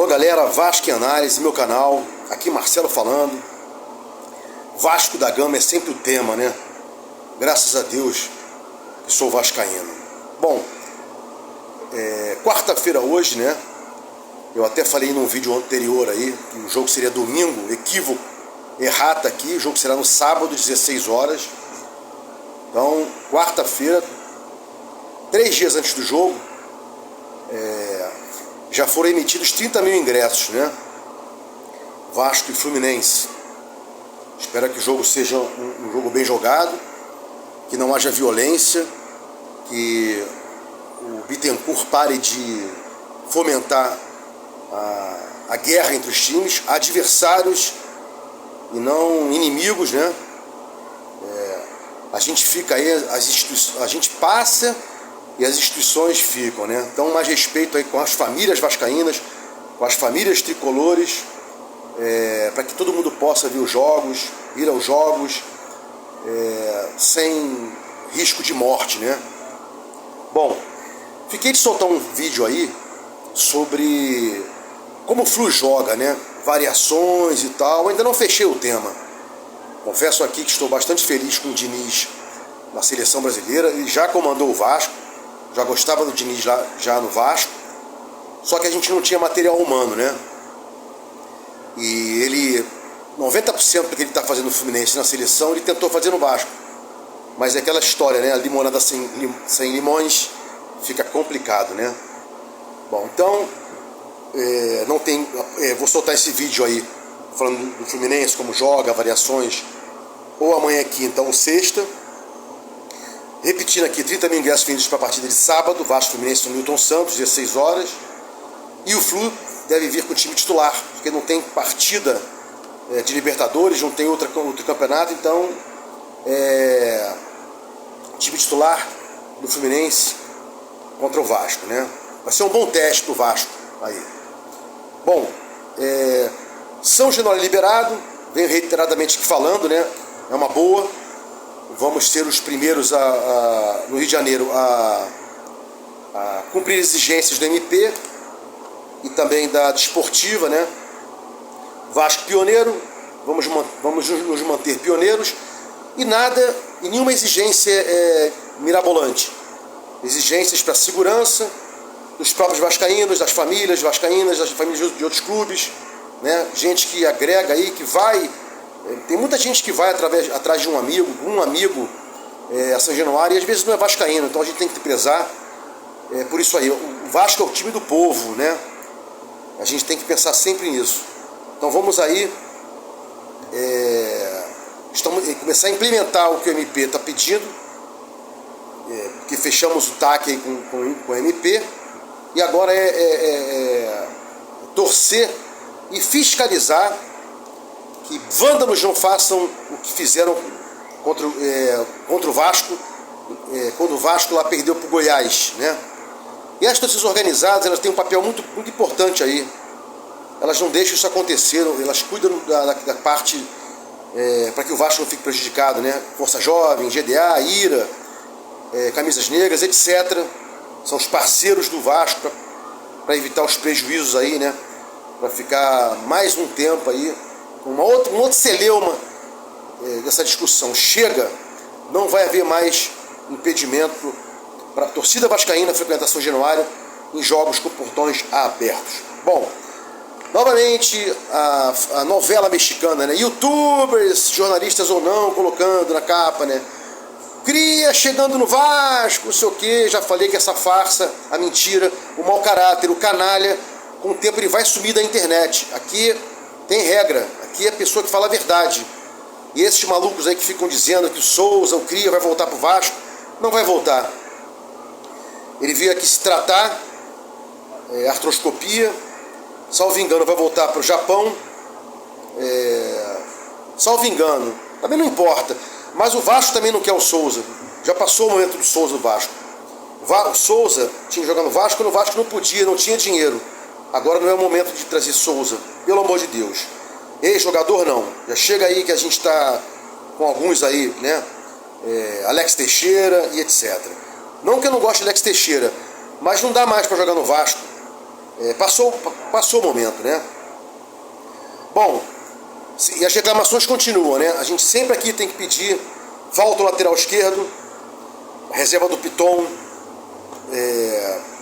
Alô galera, Vasco em Análise, meu canal, aqui Marcelo falando. Vasco da Gama é sempre o tema, né? Graças a Deus que sou vascaíno. Bom, quarta-feira hoje, né? Eu até falei num vídeo anterior aí que o jogo seria domingo, equívoco, errata aqui, o jogo será no sábado, 16 horas. Então, quarta-feira, 3 dias antes do jogo, já foram emitidos 30 mil ingressos, né? Vasco e Fluminense. Espero que o jogo seja um jogo bem jogado, que não haja violência, que o Bittencourt pare de fomentar a guerra entre os times, adversários e não inimigos, né? A gente fica aí, a gente passa e as instituições ficam, né? Então, mais respeito aí com as famílias vascaínas, com as famílias tricolores, para que todo mundo possa ver os jogos, ir aos jogos, sem risco de morte, né? Bom, fiquei de soltar um vídeo aí sobre como o Flu joga, né? Variações e tal. Ainda não fechei o tema. Confesso aqui que estou bastante feliz com o Diniz na seleção brasileira. Ele já comandou o Vasco, já gostava do Diniz já no Vasco, só que a gente não tinha material humano, né? E ele, 90% do que ele está fazendo no Fluminense na seleção, ele tentou fazer no Vasco. Mas é aquela história, né? A limonada sem limões fica complicado, né? Bom, então, não tem, vou soltar esse vídeo aí, falando do Fluminense, como joga, variações, ou amanhã, quinta, ou sexta. Repetindo aqui, 30 mil ingressos vendidos para a partida de sábado, Vasco Fluminense no Newton Santos, 16 horas. E o Flu deve vir com o time titular, porque não tem partida de Libertadores, não tem outro campeonato, então time titular do Fluminense contra o Vasco, né? Vai ser um bom teste pro Vasco aí. Bom, São Januário liberado, venho reiteradamente aqui falando, né? É uma boa. Vamos ser os primeiros no Rio de Janeiro a cumprir exigências do MP e também da desportiva, né? Vasco pioneiro, vamos nos manter pioneiros e nenhuma exigência mirabolante. Exigências para a segurança dos próprios vascaínos, das famílias vascaínas, das famílias de outros clubes, né? Gente que agrega aí, que vai. Tem muita gente que vai atrás de um amigo a São Januário, e às vezes não é vascaíno, então a gente tem que prezar por isso aí. O Vasco é o time do povo, né? A gente tem que pensar sempre nisso. Então vamos aí começar a implementar o que o MP está pedindo, porque fechamos o TAC aí com o MP, e agora torcer e fiscalizar que vândalos não façam o que fizeram contra o Vasco, quando o Vasco lá perdeu para o Goiás, né? E as torcidas organizadas, elas têm um papel muito, muito importante aí. Elas não deixam isso acontecer, elas cuidam da parte para que o Vasco não fique prejudicado, né? Força Jovem, GDA, IRA, Camisas Negras, etc. São os parceiros do Vasco para evitar os prejuízos aí, né? Para ficar mais um tempo aí, um outro celeuma dessa discussão. Chega, não vai haver mais impedimento para a torcida vascaína frequentar São Januário em jogos com portões abertos. Bom, novamente a novela mexicana, né? Youtubers, jornalistas ou não, colocando na capa, né? Cria chegando no Vasco, não sei o que. Já falei que essa farsa, a mentira, o mau caráter, o canalha, com o tempo ele vai sumir da internet. Aqui tem regra, aqui é a pessoa que fala a verdade. E esses malucos aí que ficam dizendo que o Souza, o Cria vai voltar pro Vasco, não vai voltar. Ele veio aqui se tratar, artroscopia, salvo engano vai voltar pro Japão, salvo engano, também não importa. Mas o Vasco também não quer o Souza, já passou o momento do Souza no Vasco. O Souza tinha que jogar no Vasco quando o Vasco não podia, não tinha dinheiro. Agora não é o momento de trazer Souza, pelo amor de Deus. Ex-jogador não, já chega aí que a gente está com alguns aí, né? Alex Teixeira e etc. Não que eu não goste de Alex Teixeira, mas não dá mais para jogar no Vasco. passou o momento, né? Bom, e as reclamações continuam, né? A gente sempre aqui tem que pedir volta ao lateral esquerdo, reserva do Piton,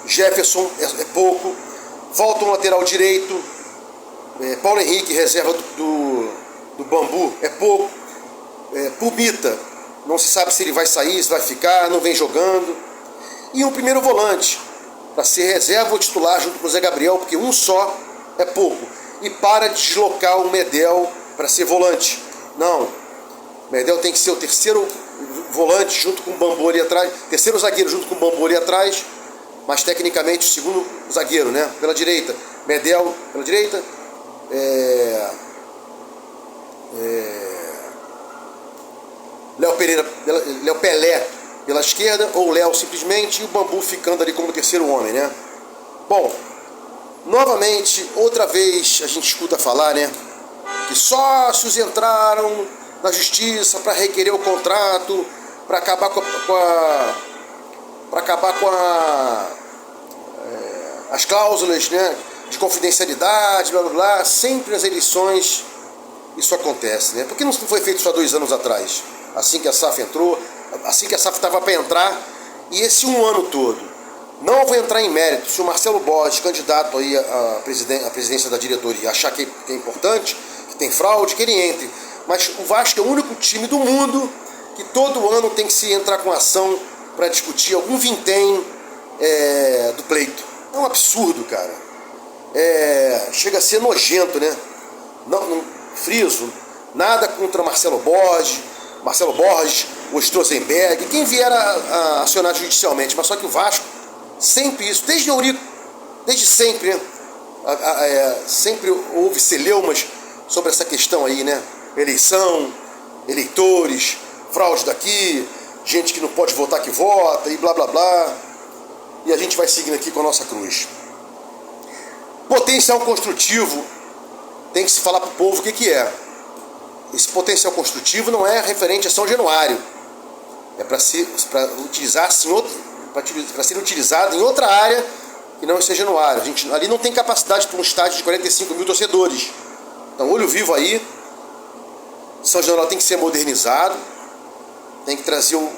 Jefferson é pouco, volta no lateral direito, Paulo Henrique, reserva do Bambu, é pouco, Pumita, não se sabe se ele vai sair, se vai ficar, não vem jogando, e um primeiro volante, para ser reserva ou titular junto com o Zé Gabriel, porque um só é pouco, e para de deslocar o Medel para ser volante. Não, Medel tem que ser o terceiro volante junto com o Bambu ali atrás, terceiro zagueiro junto com o Bambu ali atrás, mas tecnicamente o segundo zagueiro, né? Pela direita, Medel pela direita, Léo Pelé pela esquerda, ou Léo simplesmente, e o Bambu ficando ali como terceiro homem, né? Bom, novamente, outra vez a gente escuta falar, né? Que sócios entraram na justiça para requerer o contrato, para acabar as cláusulas, né, de confidencialidade, blá blá blá. Sempre nas eleições isso acontece, né? Por que não foi feito só 2 anos atrás? Assim que a SAF entrou, assim que a SAF estava para entrar, e esse um ano todo. Não vou entrar em mérito. Se o Marcelo Borges, candidato aí à presidência da diretoria, achar que é importante, que tem fraude, que ele entre. Mas o Vasco é o único time do mundo que todo ano tem que se entrar com ação para discutir algum vintém do pleito. É um absurdo, cara. Chega a ser nojento, né? Não friso, nada contra Marcelo Borges, o Strozenberg, quem vier a acionar judicialmente, mas só que o Vasco, sempre isso, desde Eurico, desde sempre, né? Sempre houve celeumas sobre essa questão aí, né? Eleição, eleitores, fraude daqui, gente que não pode votar que vota e blá blá blá. E a gente vai seguindo aqui com a nossa cruz. Potencial construtivo, tem que se falar para o povo o que é. Esse potencial construtivo não é referente a São Januário. É para ser utilizado em outra área que não seja Januário. Ali não tem capacidade para um estádio de 45 mil torcedores. Então, olho vivo aí. São Januário tem que ser modernizado. Tem que trazer o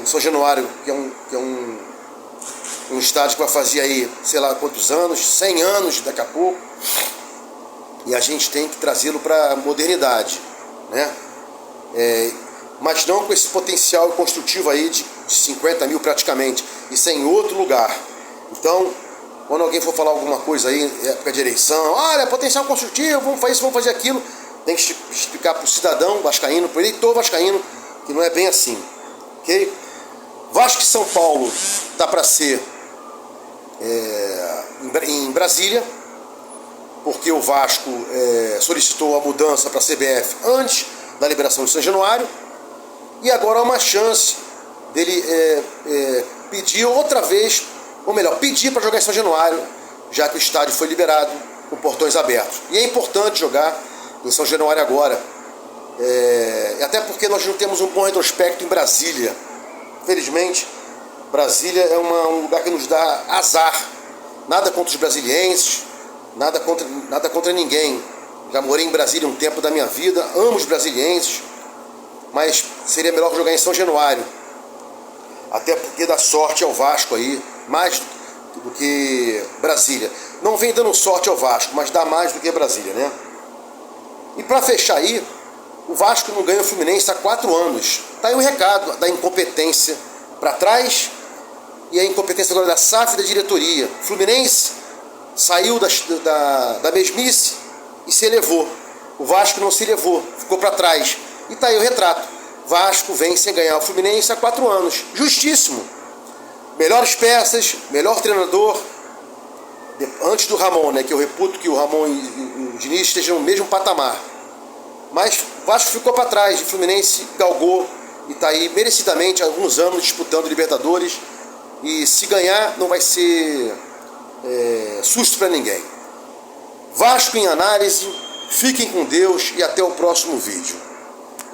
São Januário, que é um estádio que vai fazer aí, sei lá quantos anos, 100 anos daqui a pouco. E a gente tem que trazê-lo para a modernidade, né? Mas não com esse potencial construtivo aí de 50 mil praticamente. Isso é em outro lugar. Então, quando alguém for falar alguma coisa aí, época de eleição, olha, potencial construtivo, vamos fazer isso, vamos fazer aquilo, tem que explicar para o cidadão vascaíno, para o eleitor vascaíno, que não é bem assim, ok? Vasco e São Paulo está para ser em Brasília, porque o Vasco solicitou a mudança para a CBF antes da liberação de São Januário, e agora há uma chance dele pedir outra vez, ou melhor, pedir para jogar em São Januário, já que o estádio foi liberado com portões abertos. E é importante jogar em São Januário agora, até porque nós não temos um bom retrospecto em Brasília. Infelizmente, Brasília é um lugar que nos dá azar. Nada contra os brasilienses, nada contra ninguém. Já morei em Brasília um tempo da minha vida, amo os brasilienses, mas seria melhor jogar em São Januário. Até porque dá sorte ao Vasco aí, mais do que Brasília. Não vem dando sorte ao Vasco, mas dá mais do que Brasília, né? E para fechar aí, o Vasco não ganha o Fluminense há 4 anos. Tá aí o recado da incompetência para trás e a incompetência agora da SAF e da diretoria. O Fluminense saiu da mesmice e se elevou. O Vasco não se elevou, ficou para trás. E tá aí o retrato. Vasco vem sem ganhar o Fluminense há 4 anos. Justíssimo. Melhores peças, melhor treinador. Antes do Ramon, né, que eu reputo que o Ramon e o Diniz estejam no mesmo patamar. Mas o Vasco ficou para trás, o Fluminense galgou e está aí merecidamente há alguns anos disputando Libertadores. E se ganhar não vai ser susto para ninguém. Vasco em análise, fiquem com Deus e até o próximo vídeo.